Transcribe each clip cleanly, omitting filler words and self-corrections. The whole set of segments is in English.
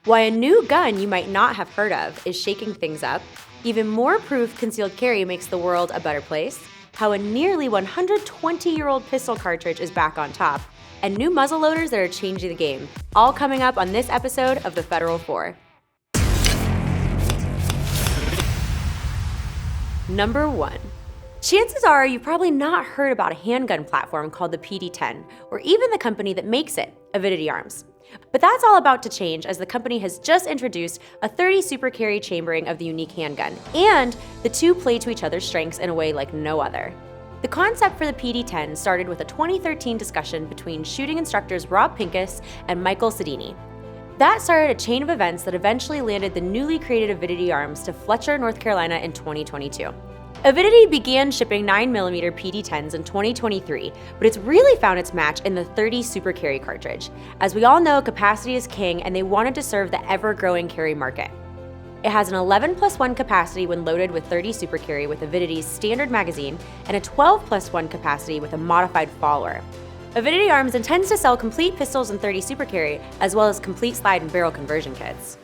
Why a new gun you might not have heard of is shaking things up, even more proof concealed carry makes the world a better place, how a nearly 120-year-old pistol cartridge is back on top, and new muzzleloaders that are changing the game, all coming up on this episode of the Federal 4. Number 1. Chances are you've probably not heard about a handgun platform called the PD-10, or even the company that makes it, Avidity Arms. But that's all about to change as the company has just introduced a 30 super carry chambering of the unique handgun, and the two play to each other's strengths in a way like no other. The concept for the PD-10 started with a 2013 discussion between shooting instructors Rob Pincus and Michael Sedini. That started a chain of events that eventually landed the newly created Avidity Arms to Fletcher, North Carolina in 2022. Avidity began shipping 9mm PD-10s in 2023, but it's really found its match in the 30 super carry cartridge. As we all know, capacity is king, and they wanted to serve the ever-growing carry market. It has an 11+1 capacity when loaded with 30 super carry with Avidity's standard magazine, and a 12+1 capacity with a modified follower. Avidity Arms intends to sell complete pistols in 30 super carry, as well as complete slide and barrel conversion kits.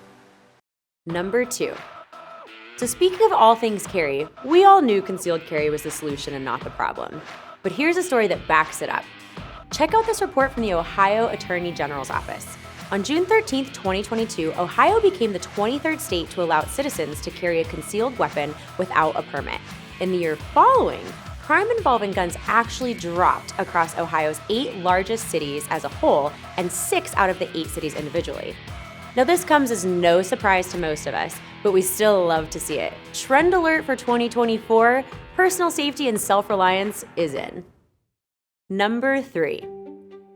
Number 2. So speaking of all things carry, we all knew concealed carry was the solution and not the problem. But here's a story that backs it up. Check out this report from the Ohio Attorney General's office. On June 13, 2022, Ohio became the 23rd state to allow citizens to carry a concealed weapon without a permit. In the year following, crime involving guns actually dropped across Ohio's 8 largest cities as a whole and 6 out of the 8 cities individually. Now this comes as no surprise to most of us, but we still love to see it. Trend alert for 2024, personal safety and self-reliance is in. Number 3.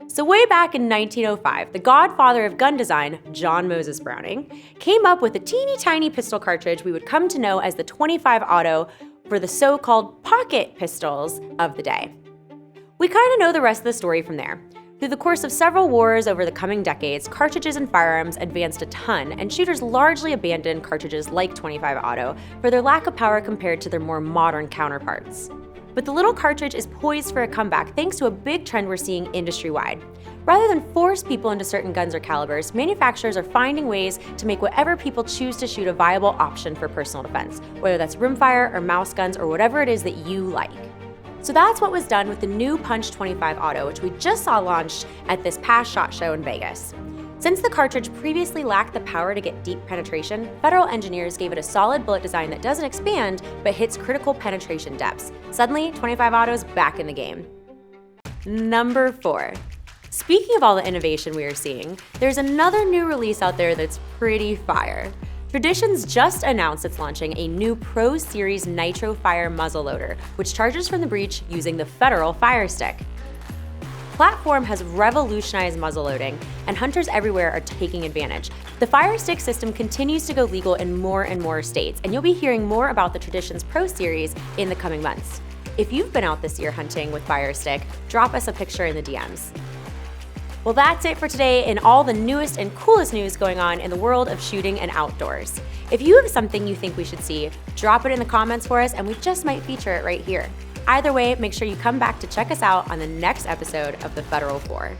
So way back in 1905, the godfather of gun design, John Moses Browning, came up with a teeny tiny pistol cartridge we would come to know as the .25 Auto for the so-called pocket pistols of the day. We kind of know the rest of the story from there. Through the course of several wars over the coming decades, cartridges and firearms advanced a ton, and shooters largely abandoned cartridges like .25 Auto for their lack of power compared to their more modern counterparts. But the little cartridge is poised for a comeback thanks to a big trend we're seeing industry-wide. Rather than force people into certain guns or calibers, manufacturers are finding ways to make whatever people choose to shoot a viable option for personal defense, whether that's rimfire or mouse guns or whatever it is that you like. So that's what was done with the new Punch .25 Auto, which we just saw launched at this past SHOT Show in Vegas. Since the cartridge previously lacked the power to get deep penetration, federal engineers gave it a solid bullet design that doesn't expand, but hits critical penetration depths. Suddenly, .25 Auto's back in the game. Number 4. Speaking of all the innovation we are seeing, there's another new release out there that's pretty fire. Traditions just announced it's launching a new Pro Series Nitro Fire muzzleloader, which charges from the breech using the Federal Fire Stick. Platform has revolutionized muzzleloading, and hunters everywhere are taking advantage. The Fire Stick system continues to go legal in more and more states, and you'll be hearing more about the Traditions Pro Series in the coming months. If you've been out this year hunting with Fire Stick, drop us a picture in the DMs. Well, that's it for today and all the newest and coolest news going on in the world of shooting and outdoors. If you have something you think we should see, drop it in the comments for us and we just might feature it right here. Either way, make sure you come back to check us out on the next episode of the Federal 4.